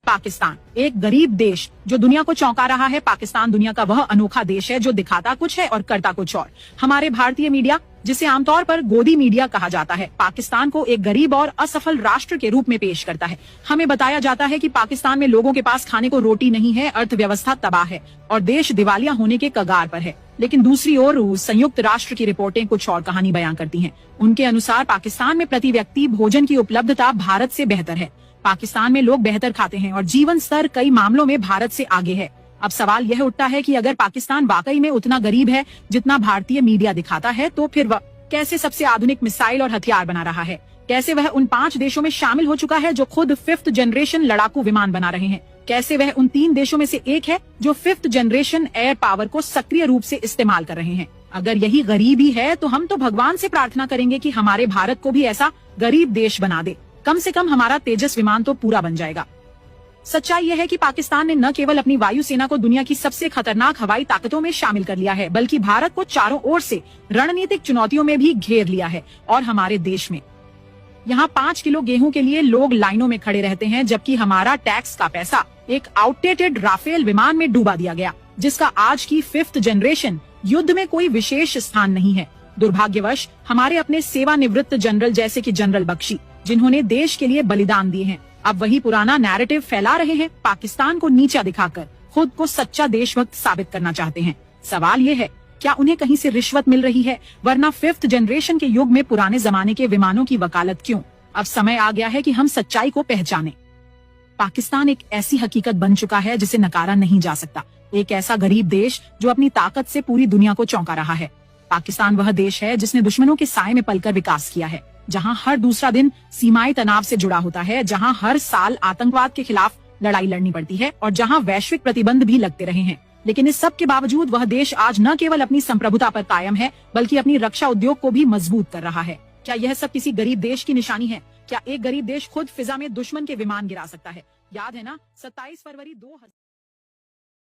पाकिस्तान, एक गरीब देश जो दुनिया को चौंका रहा है। पाकिस्तान दुनिया का वह अनोखा देश है जो दिखाता कुछ है और करता कुछ और। हमारे भारतीय मीडिया, जिसे आमतौर पर गोदी मीडिया कहा जाता है, पाकिस्तान को एक गरीब और असफल राष्ट्र के रूप में पेश करता है। हमें बताया जाता है कि पाकिस्तान में लोगों के पास खाने को रोटी नहीं है, अर्थव्यवस्था तबाह है और देश दिवालिया होने के कगार पर है। लेकिन दूसरी ओर संयुक्त राष्ट्र की रिपोर्टें कुछ और कहानी बयां करती हैं। उनके अनुसार पाकिस्तान में प्रति व्यक्ति भोजन की उपलब्धता भारत से बेहतर है। पाकिस्तान में लोग बेहतर खाते हैं और जीवन स्तर कई मामलों में भारत से आगे है। अब सवाल यह उठता है कि अगर पाकिस्तान वाकई में उतना गरीब है जितना भारतीय मीडिया दिखाता है, तो फिर वह कैसे सबसे आधुनिक मिसाइल और हथियार बना रहा है? कैसे वह उन 5 देशों में शामिल हो चुका है जो खुद 5th जनरेशन लड़ाकू विमान बना रहे हैं? कैसे वह उन 3 देशों में से एक है जो 5th जनरेशन एयर पावर को सक्रिय रूप से इस्तेमाल कर रहे हैं? अगर यही गरीबी है तो हम तो भगवान से प्रार्थना करेंगे कि हमारे भारत को भी ऐसा गरीब देश बना दे। कम से कम हमारा तेजस विमान तो पूरा बन जाएगा। सच्चाई यह है कि पाकिस्तान ने न केवल अपनी वायुसेना को दुनिया की सबसे खतरनाक हवाई ताकतों में शामिल कर लिया है, बल्कि भारत को चारों ओर से रणनीतिक चुनौतियों में भी घेर लिया है। और हमारे देश में यहाँ 5 किलो गेहूं के लिए लोग लाइनों में खड़े रहते हैं, जबकि हमारा टैक्स का पैसा एक आउटडेटेड राफेल विमान में डूबा दिया गया, जिसका आज की 5th जनरेशन युद्ध में कोई विशेष स्थान नहीं है। दुर्भाग्यवश हमारे अपने सेवानिवृत्त जनरल जैसे कि जनरल बख्शी, जिन्होंने देश के लिए बलिदान दिए हैं, अब वही पुराना नैरेटिव फैला रहे हैं। पाकिस्तान को नीचा दिखाकर खुद को सच्चा देशभक्त साबित करना चाहते हैं। सवाल ये है, क्या उन्हें कहीं से रिश्वत मिल रही है? वरना 5th जनरेशन के युग में पुराने जमाने के विमानों की वकालत क्यों? अब समय आ गया है कि हम सच्चाई को पहचानें। पाकिस्तान एक ऐसी हकीकत बन चुका है जिसे नकारा नहीं जा सकता। एक ऐसा गरीब देश जो अपनी ताकत से पूरी दुनिया को चौंका रहा है। पाकिस्तान वह देश है जिसने दुश्मनों के साए में पलकर विकास किया है, जहां हर दूसरा दिन सीमाई तनाव से जुड़ा होता है, जहां हर साल आतंकवाद के खिलाफ लड़ाई लड़नी पड़ती है और जहां वैश्विक प्रतिबंध भी लगते रहे हैं। लेकिन इस सब के बावजूद वह देश आज न केवल अपनी संप्रभुता पर कायम है, बल्कि अपनी रक्षा उद्योग को भी मजबूत कर रहा है। क्या यह सब किसी गरीब देश की निशानी है? क्या एक गरीब देश खुद फिजा में दुश्मन के विमान गिरा सकता है? याद है ना, 27 फरवरी 2000